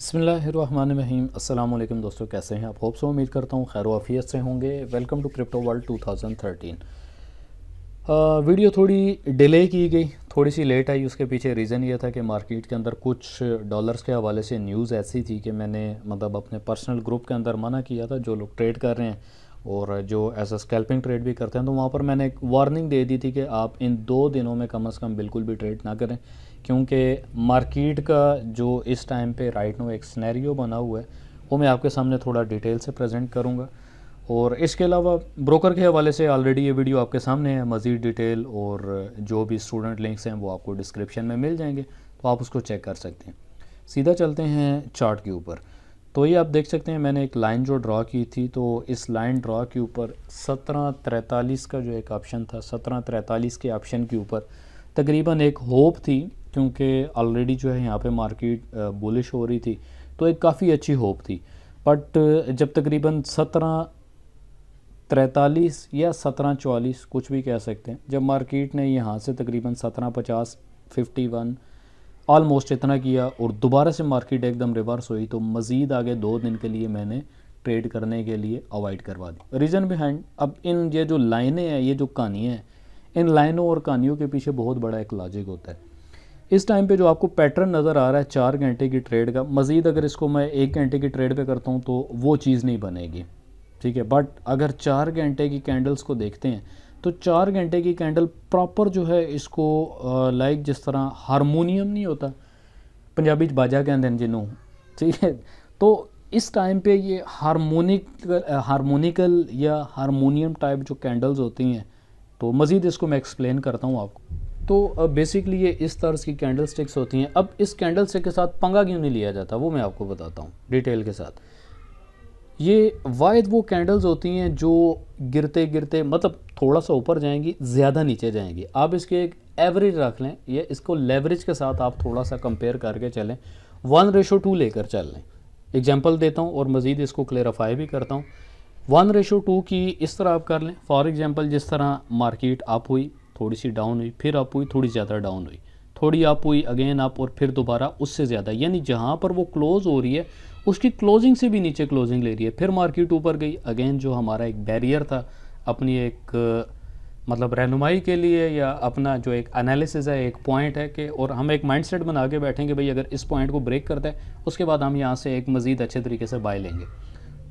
बिस्मिल्लाहिर्रहमानिर्रहीम। अस्सलाम वालेकुम दोस्तों, कैसे हैं आप? होप सो उम्मीद करता हूँ खैर आफियत से होंगे। Welcome to crypto world 2013। Video थोड़ी डिले की गई, थोड़ी सी लेट आई। उसके पीछे रीज़न ये था कि मार्केट के अंदर कुछ डॉलर्स के हवाले से न्यूज़ ऐसी थी कि मैंने मतलब अपने पर्सनल ग्रुप के अंदर मना किया था। जो लोग ट्रेड कर रहे हैं और जो ऐसा स्कैल्पिंग ट्रेड भी करते हैं, तो वहाँ पर मैंने एक वार्निंग दे दी थी कि आप इन 2 दिनों में कम से कम बिल्कुल भी ट्रेड ना करें, क्योंकि मार्केट का जो इस टाइम पे राइट नो एक सिनेरियो बना हुआ है वो मैं आपके सामने थोड़ा डिटेल से प्रेजेंट करूँगा। और इसके अलावा ब्रोकर के हवाले से ऑलरेडी ये वीडियो आपके सामने है। मज़ीद डिटेल और जो भी स्टूडेंट लिंक्स हैं वो आपको डिस्क्रिप्शन में मिल जाएंगे, तो आप उसको चेक कर सकते हैं। सीधा चलते हैं चार्ट के ऊपर। तो ये आप देख सकते हैं, मैंने एक लाइन जो ड्रा की थी, तो इस लाइन ड्रा के ऊपर 1743 का जो एक ऑप्शन था, 1743 के ऑप्शन के ऊपर तकरीबन एक होप थी, क्योंकि ऑलरेडी जो है यहाँ पे मार्केट बुलिश हो रही थी, तो एक काफ़ी अच्छी होप थी। बट जब तकरीबन 1743 या 1744 कुछ भी कह सकते हैं, जब मार्केट ने यहाँ से तकरीबन 1750 51 ऑलमोस्ट इतना किया और दोबारा से मार्केट एकदम रिवर्स हुई, तो मज़ीद आगे 2 दिन के लिए मैंने ट्रेड करने के लिए अवॉइड करवा दी। रीज़न बिहाइंड, अब इन ये जो लाइनें हैं, ये जो कहानियाँ हैं, इन लाइनों और कहानियों के पीछे बहुत बड़ा एक लॉजिक होता है। इस टाइम पे जो आपको पैटर्न नज़र आ रहा है 4 घंटे की ट्रेड का, मज़ीद अगर इसको मैं 1 घंटे की ट्रेड पे करता हूँ तो वो चीज़ नहीं बनेगी, ठीक है। बट अगर 4 घंटे की कैंडल्स को देखते हैं तो 4 घंटे की कैंडल प्रॉपर जो है इसको लाइक जिस तरह हारमोनियम नहीं होता, पंजाबी बाजा कहते हैं जिन्हों, ठीक है। तो इस टाइम पे ये हारमोनिकल या हारमोनियम टाइप जो कैंडल्स होती हैं, तो मज़ीद इसको मैं एक्सप्लेन करता हूँ आपको। तो बेसिकली ये इस तरह की कैंडल स्टिक्स होती हैं। अब इस कैंडल स्टिक के साथ पंगा क्यों नहीं लिया जाता, वो मैं आपको बताता हूँ डिटेल के साथ। ये वायद वो कैंडल्स होती हैं जो गिरते गिरते मतलब थोड़ा सा ऊपर जाएंगी, ज़्यादा नीचे जाएंगी। आप इसके एक एवरेज रख लें, ये इसको लेवरेज के साथ आप थोड़ा सा कंपेयर करके चलें, 1:2 लेकर चल लें। एग्जांपल देता हूँ और मज़ीद इसको क्लेरिफाई भी करता हूँ। 1:2 की इस तरह आप कर लें। फॉर एग्जांपल, जिस तरह मार्केट अप हुई, थोड़ी सी डाउन हुई, फिर अप हुई, थोड़ी ज़्यादा डाउन हुई, थोड़ी अप हुई, अगेन अप, और फिर दोबारा उससे ज़्यादा, यानी जहाँ पर वो क्लोज़ हो रही है उसकी क्लोजिंग से भी नीचे क्लोजिंग ले रही है। फिर मार्केट ऊपर गई, अगेन जो हमारा एक बैरियर था अपनी एक मतलब रहनुमाई के लिए, या अपना जो एक एनालिसिस है, एक पॉइंट है कि, और हम एक माइंडसेट बना के बैठेंगे भाई अगर इस पॉइंट को ब्रेक करता है उसके बाद हम यहाँ से एक मज़ीद अच्छे तरीके से बाय लेंगे।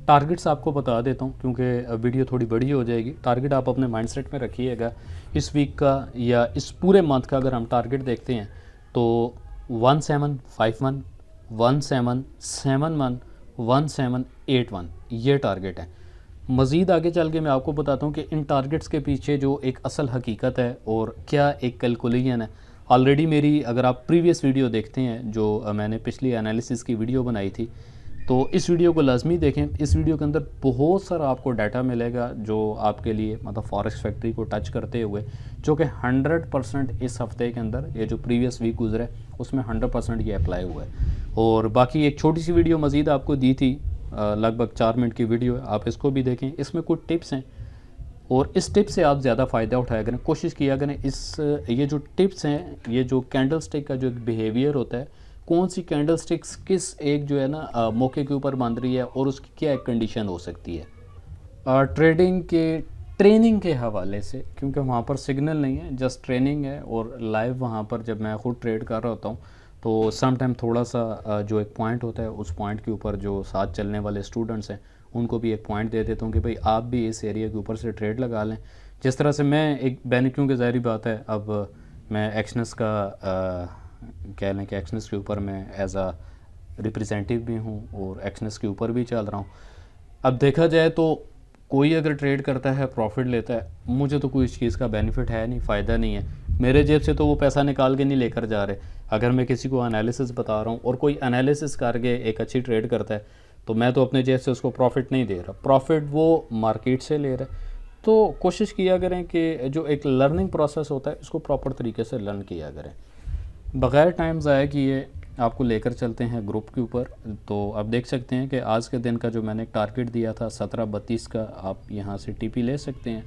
टारगेट्स आपको बता देता हूँ क्योंकि वीडियो थोड़ी बड़ी हो जाएगी। टारगेट आप अपने माइंडसेट में रखिएगा। इस वीक का या इस पूरे मंथ का अगर हम टारगेट देखते हैं तो 1751, 1771, 1781 ये टारगेट है। मज़ीद आगे चल के मैं आपको बताता हूँ कि इन टारगेट्स के पीछे जो एक असल हकीकत है और क्या एक कैलकुलेशन है। ऑलरेडी मेरी अगर आप प्रीवियस वीडियो देखते हैं जो मैंने पिछली एनालिसिस की वीडियो बनाई थी, तो इस वीडियो को लाजमी देखें। इस वीडियो के अंदर बहुत सारा आपको डाटा मिलेगा जो आपके लिए मतलब फॉरेक्स फैक्ट्री को टच करते हुए, जो कि 100% इस हफ्ते के अंदर, ये जो प्रीवियस वीक गुजरा है उसमें 100% ये अप्लाई हुआ है। और बाकी एक छोटी सी वीडियो मज़ीद आपको दी थी, लगभग 4 मिनट की वीडियो है, आप इसको भी देखें। इसमें कुछ टिप्स हैं और इस टिप से आप ज़्यादा फ़ायदा उठाया करें, कोशिश किया करें। ये जो टिप्स हैं, ये जो कैंडल स्टिक का जो एक बिहेवियर होता है, कौन सी कैंडल स्टिक्स किस एक जो है ना मौके के ऊपर बन रही है और उसकी क्या एक कंडीशन हो सकती है। ट्रेडिंग के ट्रेनिंग के हवाले से, क्योंकि वहाँ पर सिग्नल नहीं है, जस्ट ट्रेनिंग है, और लाइव वहाँ पर जब मैं ख़ुद ट्रेड कर रहा होता हूँ तो सम टाइम थोड़ा सा जो एक पॉइंट होता है, उस पॉइंट के ऊपर जो साथ चलने वाले स्टूडेंट्स हैं उनको भी एक पॉइंट दे देता हूँ कि भाई आप भी इस एरिया के ऊपर से ट्रेड लगा लें। जिस तरह से मैं एक क्योंकि ज़ाहिर बात है, अब मैं एक्सनेस का कह लें कि एक्सनेस के ऊपर मैं एज आ रिप्रेजेंटेटिव भी हूँ और एक्सनेस के ऊपर भी चल रहा हूँ। अब देखा जाए तो कोई अगर ट्रेड करता है, प्रॉफिट लेता है, मुझे तो कोई इस चीज़ का बेनिफिट है नहीं, फ़ायदा नहीं है। मेरे जेब से तो वो पैसा निकाल के नहीं लेकर जा रहे। अगर मैं किसी को एनालिसिस बता रहा हूँ और कोई एनालिसिस करके एक अच्छी ट्रेड करता है, तो मैं तो अपने जेब से उसको प्रॉफिट नहीं दे रहा, प्रॉफिट वो मार्केट से ले रहा है। तो कोशिश किया करें कि जो एक लर्निंग प्रोसेस होता है उसको प्रॉपर तरीके से लर्न किया करें। बग़ैर टाइम ज़ाया किए आपको लेकर चलते हैं ग्रुप के ऊपर। तो आप देख सकते हैं कि आज के दिन का जो मैंने टारगेट दिया था 1732 का, आप यहाँ से टीपी ले सकते हैं।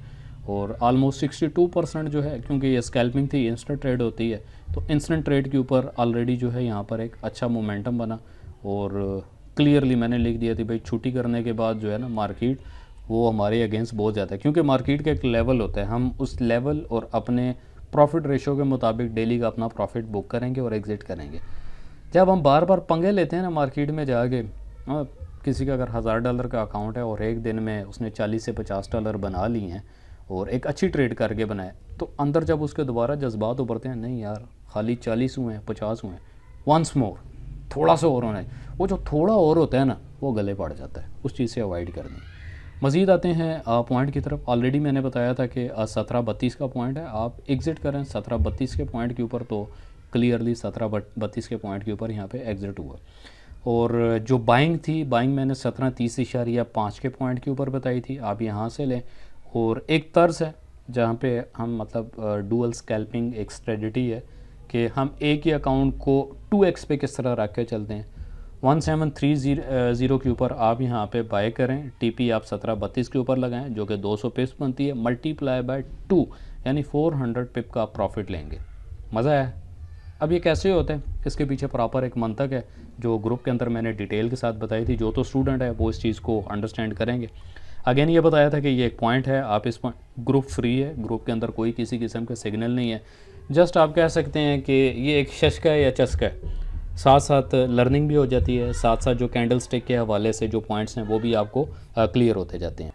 और आलमोस्ट 62% जो है, क्योंकि ये स्कैल्पिंग थी, इंस्टेंट ट्रेड होती है, तो इंस्टेंट ट्रेड के ऊपर ऑलरेडी जो है यहाँ पर एक अच्छा मोमेंटम बना और क्लियरली मैंने लिख दिया थी भाई छुट्टी करने के बाद जो है ना मार्केट वो हमारे अगेंस्ट बहुत ज़्यादा है, क्योंकि मार्केट का एक लेवल होता है, हम उस लेवल और अपने प्रॉफिट रेशो के मुताबिक डेली का अपना प्रॉफिट बुक करेंगे और एग्ज़िट करेंगे। जब हम बार बार पंगे लेते हैं ना मार्केट में जाके, किसी का अगर $1000 का अकाउंट है और एक दिन में उसने $40 से $50 बना लिए हैं और एक अच्छी ट्रेड करके बनाए, तो अंदर जब उसके दोबारा जज्बात उभरते हैं, नहीं यार खाली 40 हुए हैं 50 हुए हैं, वंस मोर थोड़ा सा और होना है, वो जो थोड़ा और होता है ना वो गले पड़ जाता है, उस चीज़ से अवॉइड करनी। मज़ीद आते हैं पॉइंट की तरफ। ऑलरेडी मैंने बताया था कि 1732 का पॉइंट है, आप एग्ज़िट करें 1732 के पॉइंट के ऊपर, तो क्लियरली 1732 के पॉइंट के ऊपर यहाँ पे एग्ज़िट हुआ। और जो बाइंग थी, बाइंग मैंने 1730.5 के पॉइंट के ऊपर बताई थी, आप यहाँ से लें। और एक तर्ज है जहाँ पे हम मतलब डुअल स्कैल्पिंग एक स्ट्रेटजी है कि हम एक ही अकाउंट को 2x पे किस तरह रख के चलते हैं। 1730 के ऊपर आप यहाँ पे बाय करें, टीपी आप 1732 के ऊपर लगाएं जो कि 200 पिप्स बनती है, मल्टीप्लाई बाय 2 यानी 400 पिप का आप प्रॉफिट लेंगे। मज़ा आया? अब ये कैसे होता है, इसके पीछे प्रॉपर एक मंतक है जो ग्रुप के अंदर मैंने डिटेल के साथ बताई थी। जो तो स्टूडेंट है वो इस चीज़ को अंडरस्टैंड करेंगे। अगेन ये बताया था कि ये एक पॉइंट है, आप इस पॉइंट, ग्रुप फ्री है, ग्रुप के अंदर कोई किसी किस्म का सिग्नल नहीं है, जस्ट आप कह सकते हैं कि ये एक शशका है या चस्का है, साथ साथ लर्निंग भी हो जाती है, साथ साथ जो कैंडल स्टिक के हवाले से जो पॉइंट्स हैं वो भी आपको क्लियर होते जाते हैं।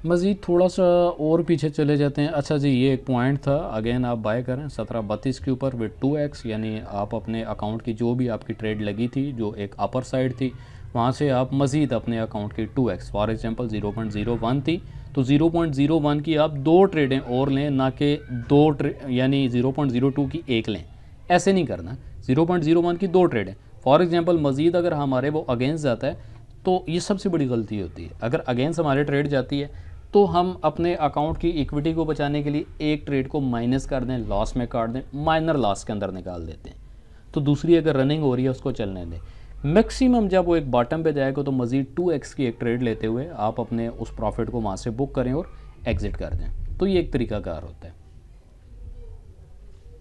मज़ीद थोड़ा सा और पीछे चले जाते हैं। अच्छा जी, ये एक पॉइंट था, अगेन आप बाय करें 1732 के ऊपर विद 2x, यानी आप अपने अकाउंट की जो भी आपकी ट्रेड लगी थी जो एक अपर साइड थी, वहाँ से आप मज़ीद अपने अकाउंट की 2x, फॉर एग्जांपल 0.01 थी तो 0.01 की आप 2 ट्रेडें और लें, ना कि 2 यानी 0.02 की एक लें, ऐसे नहीं करना। 0.01 की 2 ट्रेडें, फॉर एग्जांपल मज़ीद अगर हमारे वो अगेंस्ट जाता है तो ये सबसे बड़ी गलती होती है। अगर अगेंस्ट हमारे ट्रेड जाती है तो हम अपने अकाउंट की इक्विटी को बचाने के लिए एक ट्रेड को माइनस कर दें, लॉस में काट दें, माइनर लॉस के अंदर निकाल देते हैं, तो दूसरी अगर रनिंग हो रही है उसको चलने दें। मैक्सिमम जब वो एक बॉटम पे जाएगा तो मज़ीद 2x की एक ट्रेड लेते हुए आप अपने उस प्रॉफिट को वहाँ से बुक करें और एग्ज़िट कर दें, तो ये एक तरीकाकार होता है।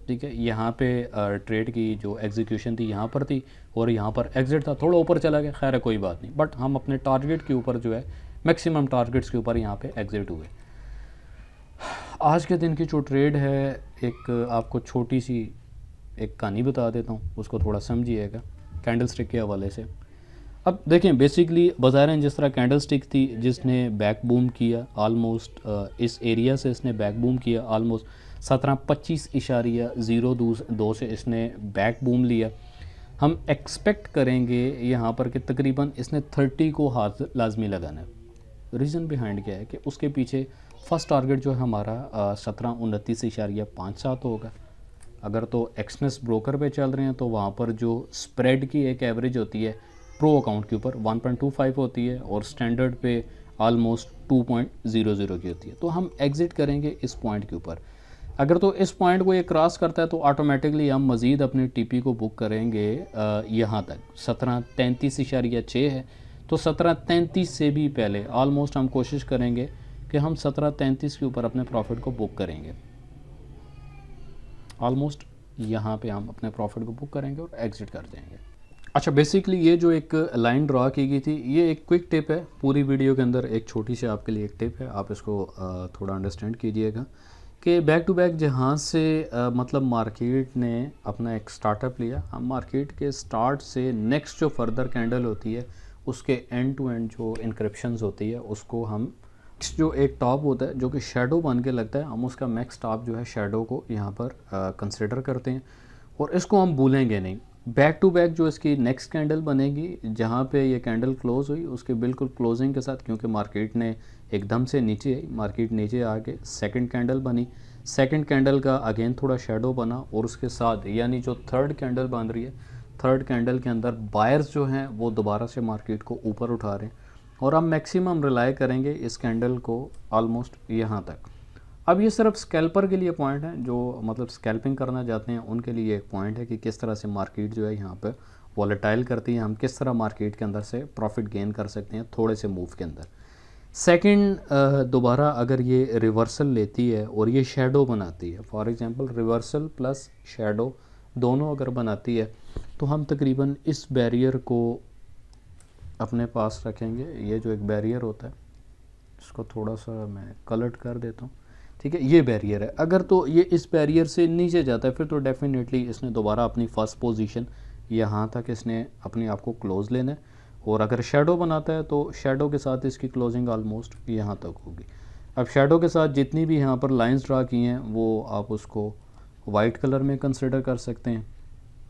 ठीक है, यहाँ पे ट्रेड की जो एग्जीक्यूशन थी यहाँ पर थी और यहाँ पर एग्ज़िट था, थोड़ा ऊपर चला गया, खैर है कोई बात नहीं, बट हम अपने टारगेट के ऊपर जो है मैक्सिमम टारगेट्स के ऊपर यहाँ पे एग्ज़िट हुए। आज के दिन की जो ट्रेड है, एक आपको छोटी सी एक कहानी बता देता हूँ, उसको थोड़ा समझिएगा कैंडल स्टिक के हवाले से। अब देखें, बेसिकली बता रहे हैं जिस तरह कैंडल स्टिक थी जिसने बैक बूम किया ऑलमोस्ट, इस एरिया से इसने बैक बूम किया ऑलमोस्ट 1725.02 से इसने बैक बूम लिया। हम एक्सपेक्ट करेंगे यहाँ पर कि तकरीबन इसने 30 को हाथ लाजमी लगाना है। रीज़न बिहाइंड क्या है कि उसके पीछे फर्स्ट टारगेट जो है हमारा 1729.57 होगा। अगर तो एक्सनेस ब्रोकर पे चल रहे हैं तो वहाँ पर जो स्प्रेड की एक एवरेज होती है प्रो अकाउंट के ऊपर 1.25 होती है और स्टैंडर्ड पे ऑलमोस्ट 2.00 की होती है, तो हम एग्ज़िट करेंगे इस पॉइंट के ऊपर। अगर तो इस पॉइंट को ये क्रॉस करता है तो ऑटोमेटिकली हम मज़ीद अपनी टीपी को बुक करेंगे यहाँ तक 1733.6 है, तो 1733 से भी पहले ऑलमोस्ट हम कोशिश करेंगे कि हम 1733 के ऊपर अपने प्रॉफिट को बुक करेंगे। ऑलमोस्ट यहाँ पे हम अपने प्रॉफिट को बुक करेंगे और एग्ज़िट कर देंगे। अच्छा, बेसिकली ये जो एक लाइन ड्रा की गई थी ये एक क्विक टिप है, पूरी वीडियो के अंदर एक छोटी सी आपके लिए एक टिप है, आप इसको थोड़ा अंडरस्टैंड कीजिएगा कि बैक टू बैक जहाँ से मतलब मार्केट ने अपना एक स्टार्टअप लिया, हम मार्केट के स्टार्ट से नेक्स्ट जो फर्दर कैंडल होती है उसके एंड टू एंड जो इंक्रिप्शंस होती है उसको हम जो एक टॉप होता है जो कि शेडो बन के लगता है, हम उसका मैक्स टॉप जो है शेडो को यहाँ पर कंसिडर करते हैं और इसको हम भूलेंगे नहीं। बैक टू बैक जो इसकी नेक्स्ट कैंडल बनेगी जहाँ पे ये कैंडल क्लोज हुई उसके बिल्कुल क्लोजिंग के साथ, क्योंकि मार्केट ने एकदम से नीचे आई, मार्केट नीचे आके सेकंड कैंडल बनी, सेकंड कैंडल का अगेन थोड़ा शेडो बना और उसके साथ यानी जो थर्ड कैंडल बन रही है, थर्ड कैंडल के अंदर बायर्स जो हैं वो दोबारा से मार्केट को ऊपर उठा रहे हैं और हम मैक्सिमम रिलाई करेंगे इस कैंडल को ऑलमोस्ट यहाँ तक। अब ये सिर्फ स्कैल्पर के लिए पॉइंट है, जो मतलब स्कैल्पिंग करना चाहते हैं उनके लिए एक पॉइंट है कि किस तरह से मार्केट जो है यहाँ पे वॉलेटाइल करती है, हम किस तरह मार्केट के अंदर से प्रॉफिट गेन कर सकते हैं थोड़े से मूव के अंदर। सेकंड, दोबारा अगर ये रिवर्सल लेती है और ये शेडो बनाती है, for example reversal plus shadow दोनों अगर बनाती है तो हम तकरीबन इस बैरियर को अपने पास रखेंगे। ये जो एक बैरियर होता है, इसको थोड़ा सा मैं कलर्ड कर देता हूँ, ठीक है। ये बैरियर है, अगर तो ये इस बैरियर से नीचे जाता है फिर तो डेफिनेटली इसने दोबारा अपनी फ़र्स्ट पोजीशन यहाँ तक इसने अपने आप को क्लोज़ लेना है। और अगर शेडो बनाता है तो शेडो के साथ इसकी क्लोजिंग ऑलमोस्ट यहाँ तक होगी। अब शेडो के साथ जितनी भी यहाँ पर लाइंस ड्रा की हैं वो आप उसको वाइट कलर में कंसिडर कर सकते हैं,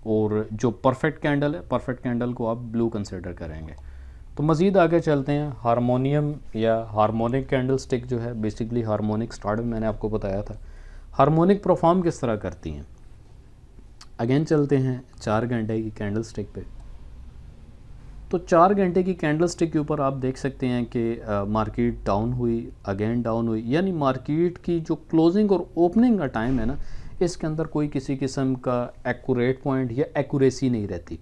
और जो परफेक्ट कैंडल है, परफेक्ट कैंडल को आप ब्लू कंसिडर करेंगे। तो मज़ीद आगे चलते हैं। हारमोनियम या हारमोनिक कैंडल स्टिक जो है, बेसिकली हारमोनिक स्टार्ट में मैंने आपको बताया था। हारमोनिक परफॉर्म किस तरह करती हैं, अगेन चलते हैं 4 घंटे की कैंडल स्टिक पे। तो 4 घंटे की कैंडल स्टिक के ऊपर आप देख सकते हैं कि मार्केट डाउन हुई, अगेन डाउन हुई, यानी मार्केट की जो क्लोजिंग और ओपनिंग का टाइम है ना, इसके अंदर कोई किसी किस्म का एक्यूरेट पॉइंट या एक्यूरेसी नहीं रहती।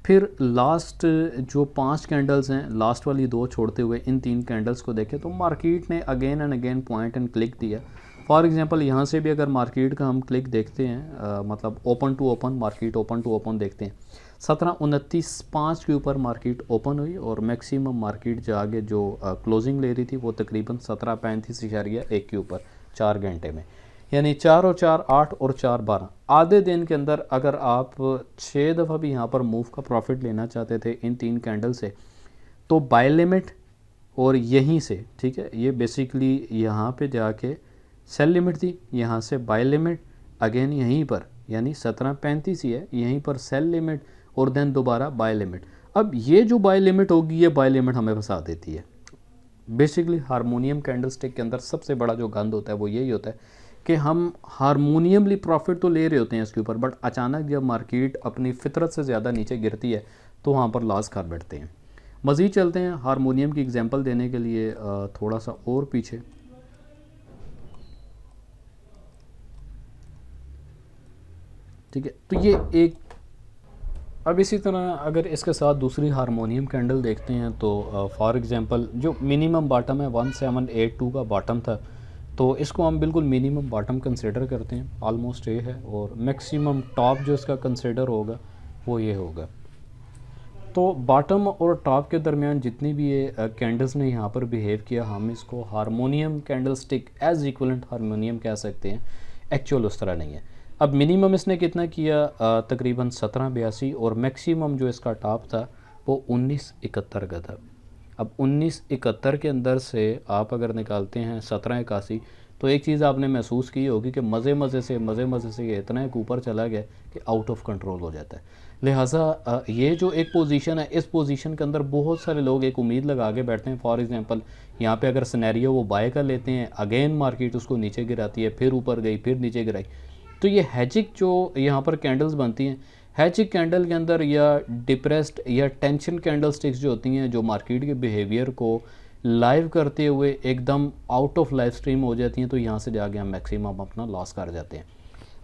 फिर लास्ट जो 5 कैंडल्स हैं, लास्ट वाली 2 छोड़ते हुए इन 3 कैंडल्स को देखें तो मार्केट ने again and again point and click दिया। फॉर एग्जांपल यहाँ से भी अगर मार्केट का हम क्लिक देखते हैं, मतलब open to open, market open to open देखते हैं, 17:29.5 के ऊपर मार्केट ओपन हुई और मैक्सिमम मार्केट जो आगे जो क्लोजिंग ले रही थी वो तकरीबन 17:35.1 के ऊपर 4 घंटे में, यानी 4 और 4 8 और 4 12, आधे दिन के अंदर अगर आप 6 दफ़ा भी यहाँ पर मूव का प्रॉफिट लेना चाहते थे इन 3 कैंडल से, तो बाय लिमिट और यहीं से, ठीक है, ये बेसिकली यहाँ पे जाके सेल लिमिट थी, यहाँ से बाय लिमिट, अगेन यहीं पर यानी 17:35 ही है, यहीं पर सेल लिमिट और देन दोबारा बाय लिमिट। अब ये जो बाय लिमिट होगी, ये बाय लिमिट हमें फंसा देती है। बेसिकली हारमोनियम कैंडल स्टिक के अंदर सबसे बड़ा जो गंद होता है वो यही होता है कि हम हारमोनियमली प्रॉफिट तो ले रहे होते हैं इसके ऊपर, बट अचानक जब मार्केट अपनी फितरत से ज़्यादा नीचे गिरती है तो वहाँ पर लॉस कर बैठते हैं। मज़ीद चलते हैं हारमोनियम की एग्जांपल देने के लिए थोड़ा सा और पीछे। ठीक है, तो ये एक, अब इसी तरह अगर इसके साथ दूसरी हारमोनियम कैंडल देखते हैं तो फॉर एग्जांपल जो मिनिमम बॉटम है 1782 का बॉटम था, तो इसको हम बिल्कुल मिनिमम बॉटम कंसिडर करते हैं, ऑलमोस्ट ये है, और मैक्सिमम टॉप जो इसका कंसिडर होगा वो ये होगा। तो बॉटम और टॉप के दरमियान जितनी भी ये कैंडल्स ने यहाँ पर बिहेव किया, हम इसको harmonium candlestick as equivalent harmonium कह सकते हैं। एक्चुअल उस तरह नहीं है। अब मिनिमम इसने कितना किया, तकरीबन 1782, और मैक्सिमम जो इसका टॉप था वो 1971 का था। अब 1971 के अंदर से आप अगर निकालते हैं 1781, तो एक चीज़ आपने महसूस की होगी कि मज़े मज़े से ये इतना एक ऊपर चला गया कि आउट ऑफ कंट्रोल हो जाता है। लिहाजा ये जो एक पोजीशन है, इस पोजीशन के अंदर बहुत सारे लोग एक उम्मीद लगा के बैठते हैं। फॉर एग्जांपल यहाँ पे अगर सिनेरियो वो बाय कर लेते हैं, अगेन मार्केट उसको नीचे गिराती है, फिर ऊपर गई, फिर नीचे गिराई, तो ये हैजिक जो यहाँ पर कैंडल्स बनती हैं, हैजिक कैंडल के अंदर या डिप्रेस्ड या टेंशन कैंडल स्टिक्स जो होती हैं, जो मार्केट के बिहेवियर को लाइव करते हुए एकदम आउट ऑफ लाइव स्ट्रीम हो जाती हैं, तो यहाँ से जाके हम मैक्सिमम अपना लॉस कर जाते हैं।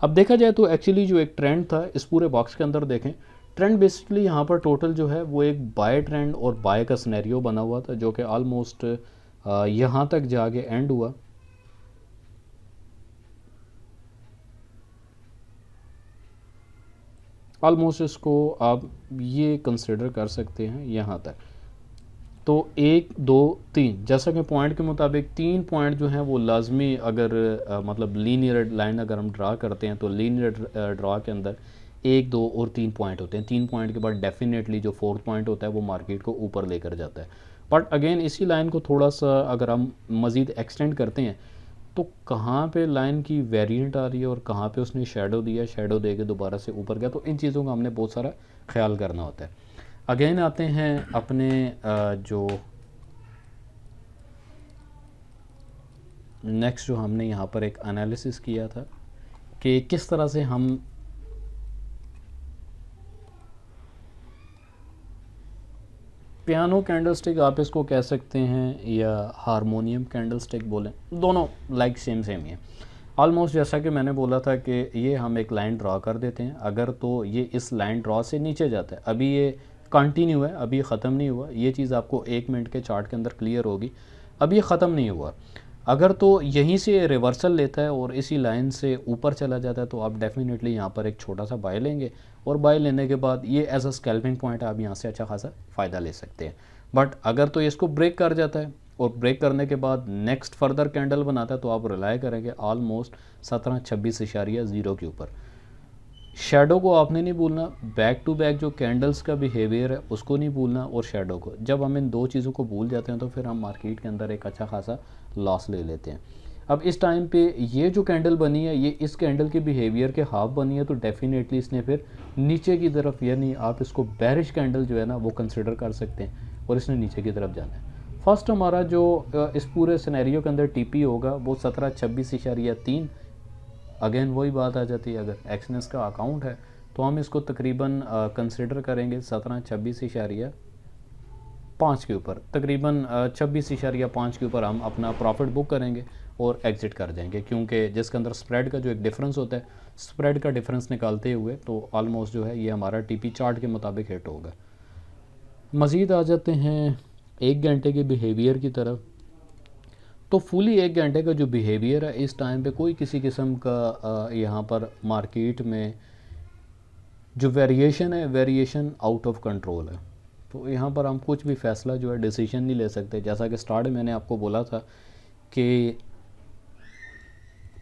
अब देखा जाए तो एक्चुअली जो एक ट्रेंड था इस पूरे बॉक्स के अंदर देखें, ट्रेंड बेसिकली यहाँ पर टोटल जो है वो एक बाय ट्रेंड और बाय का सिनेरियो बना हुआ था, जो कि ऑलमोस्ट यहाँ तक जाके एंड हुआ। ऑलमोस्ट इसको आप ये कंसिडर कर सकते हैं यहाँ तक। तो 1 2 3 जैसा कि पॉइंट के मुताबिक 3 पॉइंट जो हैं वो लाजमी, अगर मतलब लीनियर लाइन अगर हम ड्रा करते हैं तो लीनियर ड्रा के अंदर 1 2 और 3 पॉइंट होते हैं। 3 पॉइंट के बाद डेफिनेटली जो 4th पॉइंट होता है वो मार्केट को ऊपर लेकर जाता है। बट अगेन इसी लाइन को थोड़ा सा अगर हम मज़ीद एक्सटेंड करते हैं तो कहाँ पे लाइन की वेरिएंट आ रही है और कहाँ पे उसने शेडो दिया, शेडो दे के दोबारा से ऊपर गया, तो इन चीज़ों का हमने बहुत सारा ख्याल करना होता है। अगेन आते हैं अपने जो नेक्स्ट, जो हमने यहाँ पर एक एनालिसिस किया था कि किस तरह से हम पियानो कैंडल स्टिक आप इसको कह सकते हैं या हारमोनियम कैंडल स्टिक बोलें, दोनों लाइक सेम ही है ऑलमोस्ट। जैसा कि मैंने बोला था कि ये हम एक लाइन ड्रा कर देते हैं, अगर तो ये इस लाइन ड्रा से नीचे जाता है, अभी ये कंटिन्यू है, अभी ख़त्म नहीं हुआ, ये चीज़ आपको 1 मिनट के चार्ट के अंदर क्लियर होगी, अभी ये ख़त्म नहीं हुआ। अगर तो यहीं से रिवर्सल लेता है और इसी लाइन से ऊपर चला जाता है तो आप डेफिनेटली यहाँ पर एक छोटा सा बाय लेंगे, और बाय लेने के बाद ये एज अ स्कैल्पिंग पॉइंट आप यहाँ से अच्छा खासा फ़ायदा ले सकते हैं। बट अगर तो ये इसको ब्रेक कर जाता है और ब्रेक करने के बाद नेक्स्ट फर्दर कैंडल बनाता है तो आप रिलाई करेंगे ऑलमोस्ट 1726.0 के ऊपर। शेडो को आपने नहीं भूलना, बैक टू बैक जो कैंडल्स का बिहेवियर है उसको नहीं भूलना, और शेडो को। जब हम इन दो चीज़ों को भूल जाते हैं तो फिर हम मार्केट के अंदर एक अच्छा खासा लॉस ले लेते हैं। अब इस टाइम पे ये जो कैंडल बनी है ये इस कैंडल के बिहेवियर के हाफ बनी है, तो डेफिनेटली इसने फिर नीचे की तरफ, यानी आप इसको बेरिश कैंडल जो है ना वो कंसिडर कर सकते हैं, और इसने नीचे की तरफ जाना है। फर्स्ट हमारा जो इस पूरे सिनेरियो के अंदर टीपी होगा वो 1726.3। अगेन वही बात आ जाती है, अगर एक्सनेस का अकाउंट है तो हम इसको तकरीबन कंसिडर करेंगे 1726.5 के ऊपर, तकरीबन 26.5 के ऊपर हम अपना प्रॉफिट बुक करेंगे और एग्ज़िट कर देंगे, क्योंकि जिसके अंदर स्प्रेड का जो एक डिफरेंस होता है, स्प्रेड का डिफरेंस निकालते हुए तो ऑलमोस्ट जो है ये हमारा टीपी चार्ट के मुताबिक हिट होगा। मज़ीद आ जाते हैं 1 घंटे के बिहेवियर की तरफ। तो फुली 1 घंटे का जो बिहेवियर है इस टाइम पे कोई किसी किस्म का यहाँ पर मार्केट में जो वेरिएशन है, वेरिएशन आउट ऑफ कंट्रोल है। तो यहाँ पर हम कुछ भी फ़ैसला जो है डिसीजन नहीं ले सकते। जैसा कि स्टार्ट में मैंने आपको बोला था कि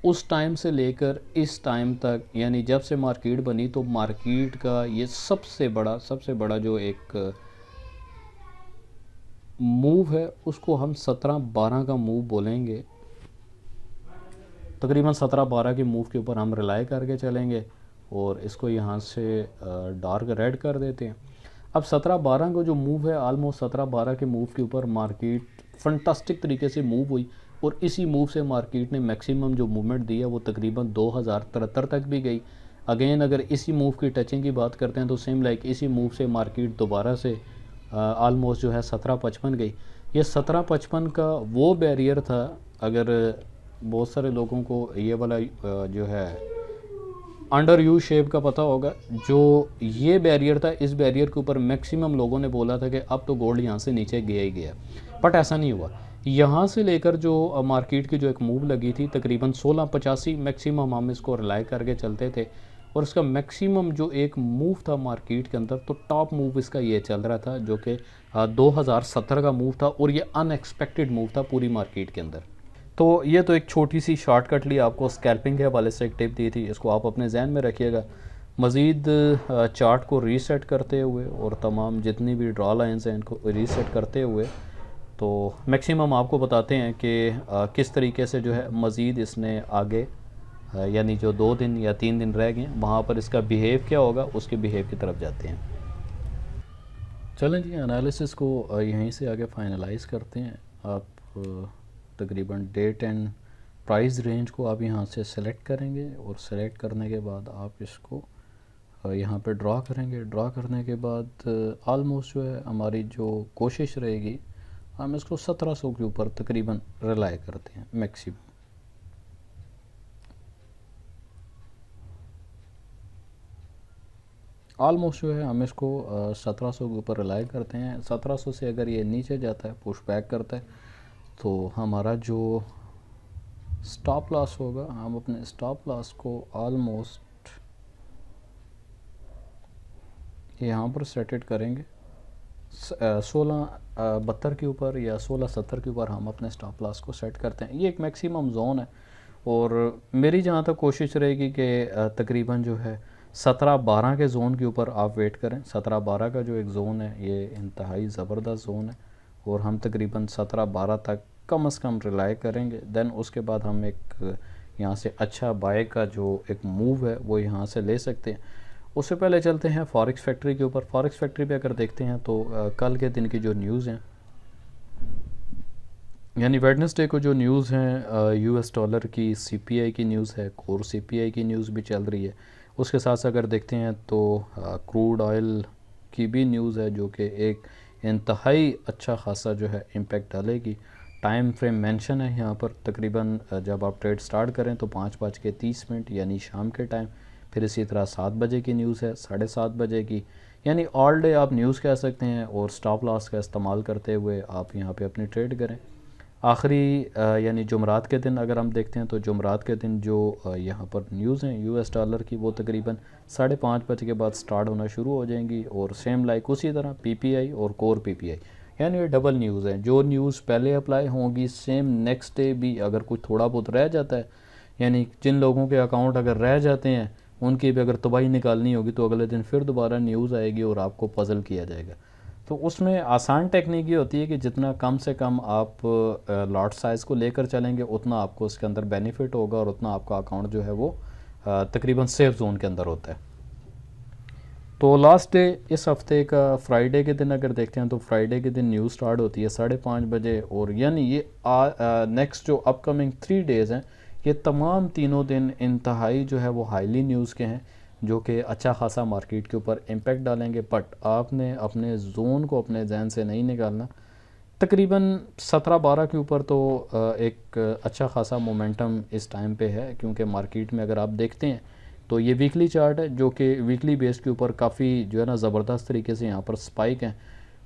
उस टाइम से लेकर इस टाइम तक, यानी जब से मार्केट बनी, तो मार्केट का ये सबसे बड़ा जो एक मूव है उसको हम 17-12 का मूव बोलेंगे। तकरीबन 17-12 के मूव के ऊपर हम रिलाई करके चलेंगे और इसको यहाँ से डार्क रेड कर देते हैं। अब 17-12 का जो मूव है, ऑलमोस्ट 17-12 के मूव के ऊपर मार्केट फंटास्टिक तरीके से मूव हुई, और इसी मूव से मार्केट ने मैक्सिमम जो मूवमेंट दी है वो तकरीबन 2073 तक भी गई। अगेन अगर इसी मूव की टचिंग की बात करते हैं तो सेम लाइक इसी मूव से मार्केट दोबारा से ऑलमोस्ट जो है 1755 गई। ये 1755 का वो बैरियर था, अगर बहुत सारे लोगों को ये वाला जो है अंडर यू शेप का पता होगा, जो ये बैरियर था, इस बैरियर के ऊपर मैक्सिमम लोगों ने बोला था कि अब तो गोल्ड यहाँ से नीचे गया ही गया, बट ऐसा नहीं हुआ। यहाँ से लेकर जो मार्केट की जो एक मूव लगी थी तकरीबन 1685 मैक्सिमम हम इसको रिलाई करके चलते थे, और इसका मैक्सिमम जो एक मूव था मार्केट के अंदर, तो टॉप मूव इसका ये चल रहा था जो कि 2070 का मूव था, और ये अनएक्सपेक्टेड मूव था पूरी मार्केट के अंदर। तो ये तो एक छोटी सी शॉर्टकट ली आपको स्कैल्पिंग के हवाले से एक टिप दी थी, इसको आप अपने जहन में रखिएगा। मज़ीद चार्ट को रीसेट करते हुए और तमाम जितनी भी ड्रॉ लाइन्स हैं इनको रीसेट करते हुए तो मैक्सिमम आपको बताते हैं कि किस तरीके से जो है मज़ीद इसने आगे यानी जो 2 दिन या 3 दिन रह गए वहाँ पर इसका बिहेव क्या होगा, उसके बिहेव की तरफ जाते हैं। चलें जी, एनालिसिस को यहीं से आगे फाइनलाइज करते हैं। आप तकरीबन डेट एंड प्राइस रेंज को आप यहाँ से सेलेक्ट करेंगे, और सेलेक्ट करने के बाद आप इसको यहाँ पे ड्रा करेंगे। ड्रा करने के बाद ऑलमोस्ट जो है हमारी जो कोशिश रहेगी, हम इसको 1700 के ऊपर तकरीबन रिलाई करते हैं मैक्सिमम। ऑलमोस्ट जो है हम इसको 1700 के ऊपर रिलाई करते हैं। 1700 से अगर ये नीचे जाता है, पुश बैक करता है, तो हमारा जो स्टॉप लॉस होगा, हम अपने स्टॉप लॉस को ऑलमोस्ट यहाँ पर सेटेड करेंगे 1672 के ऊपर या 1670 के ऊपर हम अपने स्टॉप लॉस को सेट करते हैं। ये एक मैक्सिमम जोन है, और मेरी जहाँ तक कोशिश रहेगी कि तकरीबन जो है 17-12 के ज़ोन के ऊपर आप वेट करें। 17-12 का जो एक ज़ोन है ये इंतहाई ज़बरदस्त ज़ोन है, और हम तकरीबन 17-12 तक कम से कम रिलाई करेंगे। देन उसके बाद हम एक यहाँ से अच्छा बाय का जो एक मूव है वो यहाँ से ले सकते हैं। उससे पहले चलते हैं फॉरेक्स फैक्ट्री के ऊपर। फॉरेक्स फैक्ट्री पे अगर देखते हैं तो कल के दिन की जो न्यूज़ हैं, यानी वेडनेसडे को जो न्यूज़ हैं, यूएस डॉलर की सीपीआई की न्यूज़ है, कोर सीपीआई की न्यूज़ भी चल रही है। उसके साथ साथ अगर देखते हैं तो क्रूड ऑयल की भी न्यूज़ है, जो कि एक इंतहाई अच्छा खासा जो है इम्पेक्ट डालेगी। टाइम फ्रेम मेंशन है यहाँ पर, तकरीबन जब आप ट्रेड स्टार्ट करें तो 5:30 यानी शाम के टाइम। फिर इसी तरह 7 बजे की न्यूज़ है, 7:30 बजे की, यानी ऑल डे आप न्यूज़ कह सकते हैं। और स्टॉप लॉस का इस्तेमाल करते हुए आप यहाँ पे अपनी ट्रेड करें। आखिरी यानी जुमरात के दिन अगर हम देखते हैं तो जुमरात के दिन जो यहाँ पर न्यूज़ हैं यूएस डॉलर की, वो तकरीबन 5:30 बजे के बाद स्टार्ट होना शुरू हो जाएंगी। और सेम लाइक उसी तरह पीपीआई और कोर पीपीआई, यानी ये डबल न्यूज़ है। जो न्यूज़ पहले अप्लाई होगी सेम नेक्स्ट डे भी अगर कुछ थोड़ा बहुत रह जाता है, यानी जिन लोगों के अकाउंट अगर रह जाते हैं उनकी भी अगर तबाही निकालनी होगी तो अगले दिन फिर दोबारा न्यूज़ आएगी और आपको पज़ल किया जाएगा। तो उसमें आसान टेक्निक ये होती है कि जितना कम से कम आप लॉट साइज़ को लेकर चलेंगे उतना आपको उसके अंदर बेनिफिट होगा और उतना आपका अकाउंट जो है वो तकरीबन सेफ जोन के अंदर होता है। तो लास्ट डे इस हफ्ते का फ्राइडे के दिन अगर देखते हैं तो फ्राइडे के दिन न्यूज़ स्टार्ट होती है 5:30 बजे, और यानी ये नेक्स्ट जो अपकमिंग 3 डेज़ हैं ये तमाम तीनों दिन इंतहाई जो है वो हाईली न्यूज़ के हैं, जो कि अच्छा खासा मार्केट के ऊपर इम्पेक्ट डालेंगे। बट आपने अपने जोन को अपने जहन से नहीं निकालना। तकरीबन 17-12 के ऊपर तो एक अच्छा खासा मोमेंटम इस टाइम पे है, क्योंकि मार्केट में अगर आप देखते हैं तो ये वीकली चार्ट है जो कि वीकली बेस के ऊपर काफ़ी जो है ना ज़बरदस्त तरीके से यहाँ पर स्पाइक हैं,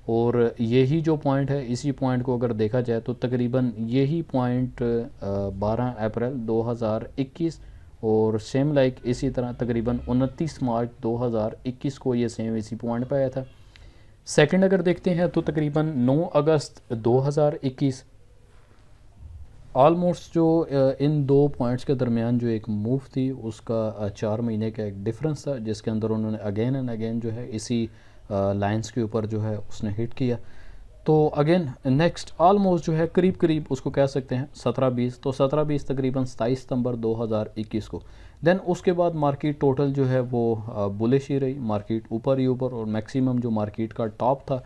और यही जो पॉइंट है इसी पॉइंट को अगर देखा जाए तो तकरीबन यही पॉइंट 12 अप्रैल 2021 और सेम लाइक इसी तरह तकरीबन 29 मार्च 2021 को ये सेम इसी पॉइंट पे आया था। सेकंड अगर देखते हैं तो तकरीबन 9 अगस्त 2021 ऑलमोस्ट जो इन दो पॉइंट्स के दरमियान जो एक मूव थी उसका 4 महीने का एक डिफरेंस था, जिसके अंदर उन्होंने अगेन एंड अगेन जो है इसी लाइंस के ऊपर जो है उसने हिट किया। तो अगेन नेक्स्ट ऑलमोस्ट जो है करीब करीब उसको कह सकते हैं 17-20, तो 17-20 तकरीबन 27 सितंबर 2021 को। देन उसके बाद मार्केट टोटल जो है वो बुलिश ही रही, मार्केट ऊपर ही ऊपर, और मैक्सिमम जो मार्केट का टॉप था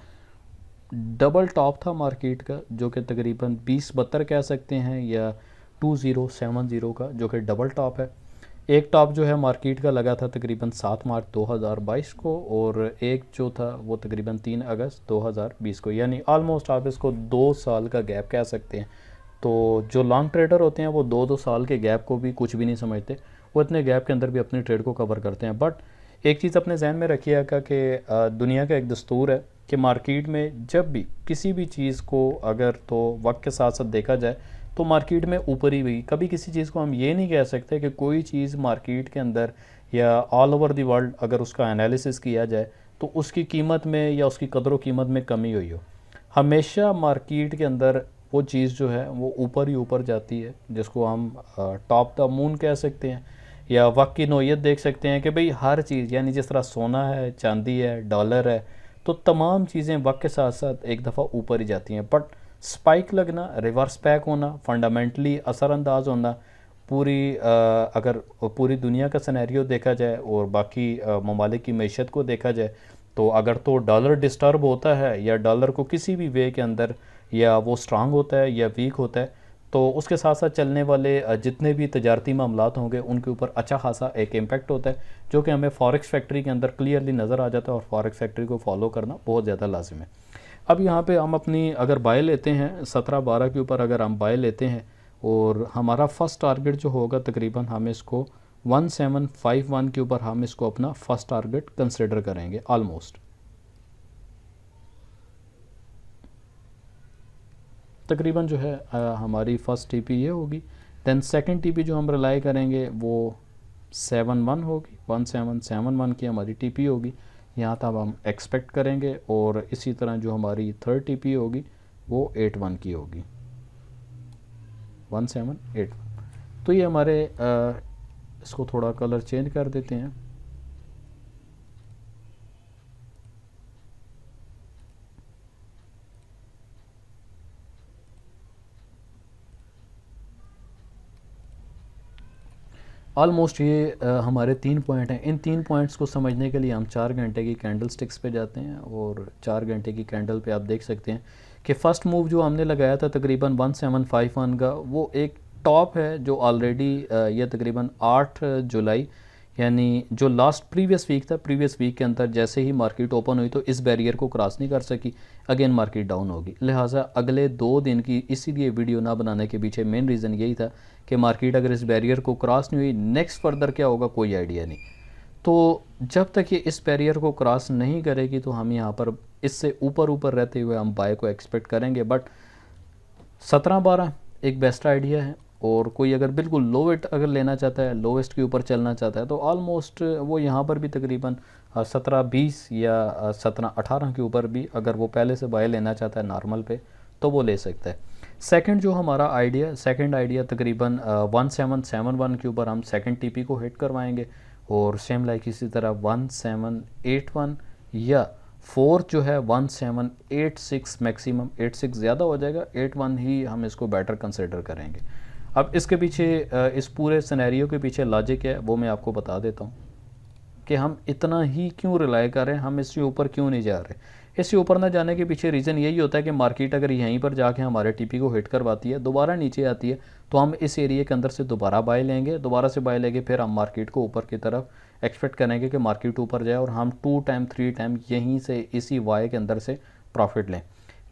डबल टॉप था मार्केट का, जो कि तकरीबन 20-72 कह सकते हैं या 2070 का, जो कि डबल टॉप है। एक टॉप जो है मार्केट का लगा था तकरीबन 7 मार्च 2022 को, और एक जो था वो तकरीबन 3 अगस्त 2020 को, यानी ऑलमोस्ट आप इसको 2 साल का गैप कह सकते हैं। तो जो लॉन्ग ट्रेडर होते हैं वो 2-2 साल के गैप को भी कुछ भी नहीं समझते, वो इतने गैप के अंदर भी अपनी ट्रेड को कवर करते हैं। बट एक चीज़ अपने जहन में रखिएगा कि दुनिया का एक दस्तूर है कि मार्केट में जब भी किसी भी चीज़ को अगर तो वक्त के साथ साथ देखा जाए तो मार्केट में ऊपर ही हुई, कभी किसी चीज़ को हम ये नहीं कह सकते कि कोई चीज़ मार्केट के अंदर या ऑल ओवर द वर्ल्ड अगर उसका एनालिसिस किया जाए तो उसकी कीमत में या उसकी कदर व कीमत में कमी हुई हो। हमेशा मार्केट के अंदर वो चीज़ जो है वो ऊपर ही ऊपर जाती है, जिसको हम टॉप द मून कह सकते हैं, या वक्त की नोयत देख सकते हैं कि भाई हर चीज़, यानी जिस तरह सोना है, चांदी है, डॉलर है, तो तमाम चीज़ें वक्त के साथ साथ एक दफ़ा ऊपर ही जाती हैं। बट स्पाइक लगना, रिवर्स बैक होना, फंडामेंटली असरअंदाज होना, अगर पूरी दुनिया का सिनेरियो देखा जाए और बाकी ममालिक की मईशत को देखा जाए तो अगर तो डॉलर डिस्टर्ब होता है या डॉलर को किसी भी वे के अंदर या वो स्ट्रांग होता है या वीक होता है, तो उसके साथ साथ चलने वाले जितने भी तजारती मामलात होंगे उनके ऊपर अच्छा खासा एक इम्पैक्ट होता है, जो कि हमें फॉरेक्स फैक्ट्री के अंदर क्लियरली नज़र आ जाता है, और फॉरेक्स फैक्ट्री को फॉलो करना बहुत ज़्यादा लाजिम है। अब यहाँ पे हम अपनी अगर बाय लेते हैं 17-12 के ऊपर अगर हम बाय लेते हैं, और हमारा फर्स्ट टारगेट जो होगा तकरीबन हम इसको 1751 के ऊपर हम इसको अपना फर्स्ट टारगेट कंसिडर करेंगे ऑलमोस्ट। तकरीबन जो है हमारी फ़र्स्ट टीपी ये होगी। दैन सेकंड टीपी जो हम रिलाई करेंगे वो 71 होगी, 1771 की हमारी टीपी होगी, यहाँ तक हम एक्सपेक्ट करेंगे। और इसी तरह जो हमारी थर्ड टीपी होगी वो 81 की होगी, 1781। तो ये हमारे इसको थोड़ा कलर चेंज कर देते हैं। ऑलमोस्ट ये हमारे 3 पॉइंट हैं। इन 3 पॉइंट्स को समझने के लिए हम 4 घंटे की कैंडल स्टिक्स पे जाते हैं, और 4 घंटे की कैंडल पे आप देख सकते हैं कि फ़र्स्ट मूव जो हमने लगाया था तकरीबन 1751 का, वो एक टॉप है जो ऑलरेडी ये तकरीबन 8 जुलाई, यानी जो लास्ट प्रीवियस वीक था, प्रीवियस वीक के अंदर जैसे ही मार्केट ओपन हुई तो इस बैरियर को क्रॉस नहीं कर सकी, अगेन मार्केट डाउन होगी। लिहाजा अगले 2 दिन की इसीलिए वीडियो ना बनाने के पीछे मेन रीज़न यही था कि मार्केट अगर इस बैरियर को क्रॉस नहीं हुई, नेक्स्ट फर्दर क्या होगा कोई आइडिया नहीं। तो जब तक ये इस बैरियर को क्रॉस नहीं करेगी तो हम यहाँ पर इससे ऊपर ऊपर रहते हुए हम बाय को एक्सपेक्ट करेंगे। बट 17-12 एक बेस्ट आइडिया है, और कोई अगर बिल्कुल लोवेस्ट अगर लेना चाहता है, लोवेस्ट के ऊपर चलना चाहता है, तो ऑलमोस्ट वो यहाँ पर भी तकरीबन 17-20 या 17-18 के ऊपर भी अगर वो पहले से बाय लेना चाहता है नॉर्मल पे, तो वो ले सकता है। सेकंड जो हमारा आइडिया, सेकंड आइडिया तकरीबन 1771 के ऊपर हम सेकंड टीपी को हिट करवाएंगे, और सेम लाइक इसी तरह 1781 या फोर्थ जो है 1786, मैक्सिमम 86 ज़्यादा हो जाएगा, 81 ही हम इसको बेटर कंसिडर करेंगे। अब इसके पीछे इस पूरे सिनेरियो के पीछे लॉजिक है, वो मैं आपको बता देता हूँ कि हम इतना ही क्यों रिलाय कर रहे हैं, हम इससे ऊपर क्यों नहीं जा रहे। इससे ऊपर ना जाने के पीछे रीज़न यही होता है कि मार्केट अगर यहीं पर जाके हमारे टीपी को हिट करवाती है, दोबारा नीचे आती है, तो हम इस एरिया के अंदर से दोबारा बाय लेंगे, दोबारा से बाय लेंगे, फिर हम मार्केट को ऊपर की तरफ एक्सपेक्ट करेंगे कि मार्केट ऊपर जाए और हम 2 टाइम 3 टाइम यहीं से इसी वाई के अंदर से प्रॉफिट लें।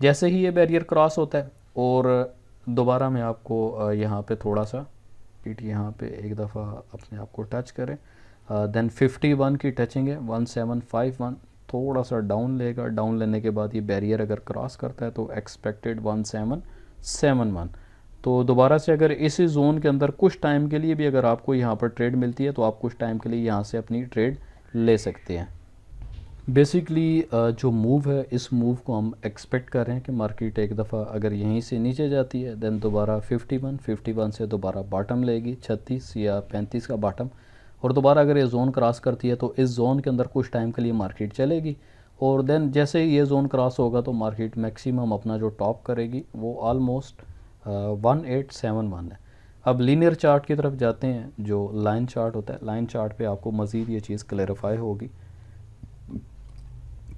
जैसे ही ये बैरियर क्रॉस होता है, और दोबारा मैं आपको यहाँ पे थोड़ा सा यहाँ पे एक दफ़ा अपने आप को टच करें, देन 51 की टचिंग है, 1751 थोड़ा सा डाउन लेगा, डाउन लेने के बाद ये बैरियर अगर क्रॉस करता है तो एक्सपेक्टेड 1771। तो दोबारा से अगर इसी जोन के अंदर कुछ टाइम के लिए भी अगर आपको यहाँ पर ट्रेड मिलती है, तो आप कुछ टाइम के लिए यहाँ से अपनी ट्रेड ले सकते हैं। बेसिकली जो मूव है, इस मूव को हम एक्सपेक्ट कर रहे हैं कि मार्केट एक दफ़ा अगर यहीं से नीचे जाती है, देन दोबारा 51 से दोबारा बॉटम लेगी, 36 या 35 का बॉटम, और दोबारा अगर ये जोन क्रॉस करती है तो इस जोन के अंदर कुछ टाइम के लिए मार्केट चलेगी, और देन जैसे ही ये जोन क्रॉस होगा तो मार्केट मैक्सिमम अपना जो टॉप करेगी वो ऑलमोस्ट 1871 है। अब लीनियर चार्ट की तरफ जाते हैं, जो लाइन चार्ट होता है, लाइन चार्ट पे आपको मज़ीद ये चीज़ क्लैरिफाई होगी।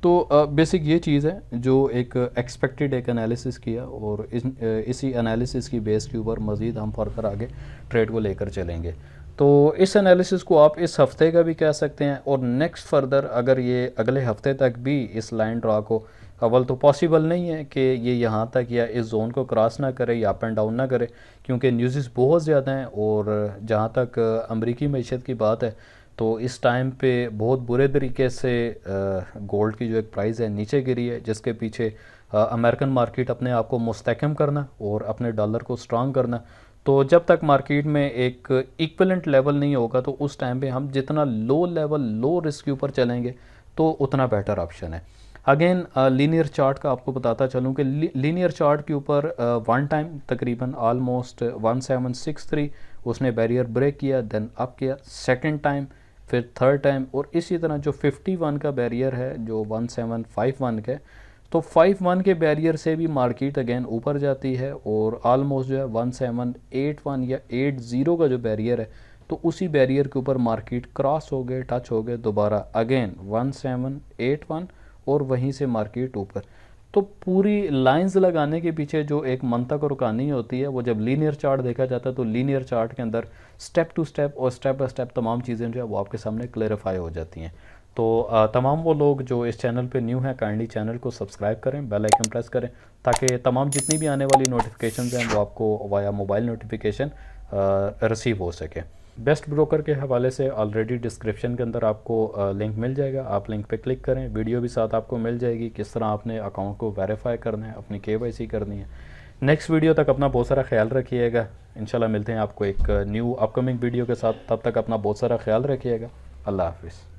तो बेसिक ये चीज़ है जो एक एक्सपेक्टेड एक एनालिसिस किया, और इसी एनालिसिस की बेस के ऊपर मज़ीद हम फर्दर आगे ट्रेड को लेकर चलेंगे। तो इस एनालिसिस को आप इस हफ़्ते का भी कह सकते हैं, और नेक्स्ट फर्दर अगर ये अगले हफ्ते तक भी इस लाइन ड्रा को, अव्वल तो पॉसिबल नहीं है कि ये यहाँ तक या इस जोन को क्रॉस ना करे या अप एंड डाउन ना करे, क्योंकि न्यूज़ बहुत ज़्यादा हैं, और जहाँ तक अमरीकी मईशत की बात है तो इस टाइम पे बहुत बुरे तरीके से गोल्ड की जो एक प्राइस है नीचे गिरी है, जिसके पीछे अमेरिकन मार्केट अपने आप को मुस्तहकम करना और अपने डॉलर को स्ट्रांग करना। तो जब तक मार्केट में एक इक्वलेंट लेवल नहीं होगा, तो उस टाइम पे हम जितना लो लेवल, लो रिस्क के ऊपर चलेंगे तो उतना बेटर ऑप्शन है। अगेन लीनियर चार्ट का आपको बताता चलूँ कि लीनियर चार्ट के ऊपर वन टाइम तकरीबन ऑलमोस्ट 1763 उसने बैरियर ब्रेक किया, देन अप किया, सेकंड टाइम, फिर थर्ड टाइम, और इसी तरह जो 51 का बैरियर है जो 1751 का, तो 51 के बैरियर से भी मार्केट अगेन ऊपर जाती है, और ऑलमोस्ट जो है 1781 या 80 का जो बैरियर है, तो उसी बैरियर के ऊपर मार्केट क्रॉस हो गए, टच हो गए, दोबारा अगेन 1781, और वहीं से मार्केट ऊपर। तो पूरी लाइंस लगाने के पीछे जो एक मंतक और कहानी होती है, वो जब लीनियर चार्ट देखा जाता है तो लीनियर चार्ट के अंदर स्टेप टू स्टेप और स्टेप बाय स्टेप तमाम चीज़ें जो है वो आपके सामने क्लैरिफाई हो जाती हैं। तो तमाम वो लोग जो इस चैनल पे न्यू हैं, काइंडली चैनल को सब्सक्राइब करें, बेल आइकन प्रेस करें, ताकि तमाम जितनी भी आने वाली नोटिफिकेशन हैं वो आपको वाया मोबाइल नोटिफिकेशन रिसीव हो सके। बेस्ट ब्रोकर के हवाले से ऑलरेडी डिस्क्रिप्शन के अंदर आपको लिंक मिल जाएगा, आप लिंक पे क्लिक करें, वीडियो भी साथ आपको मिल जाएगी किस तरह आपने अकाउंट को वेरीफाई करना है, अपनी KYC करनी है। नेक्स्ट वीडियो तक अपना बहुत सारा ख्याल रखिएगा, इंशाल्लाह मिलते हैं आपको एक न्यू अपकमिंग वीडियो के साथ, तब तक अपना बहुत सारा ख्याल रखिएगा। अल्लाह हाफिज़।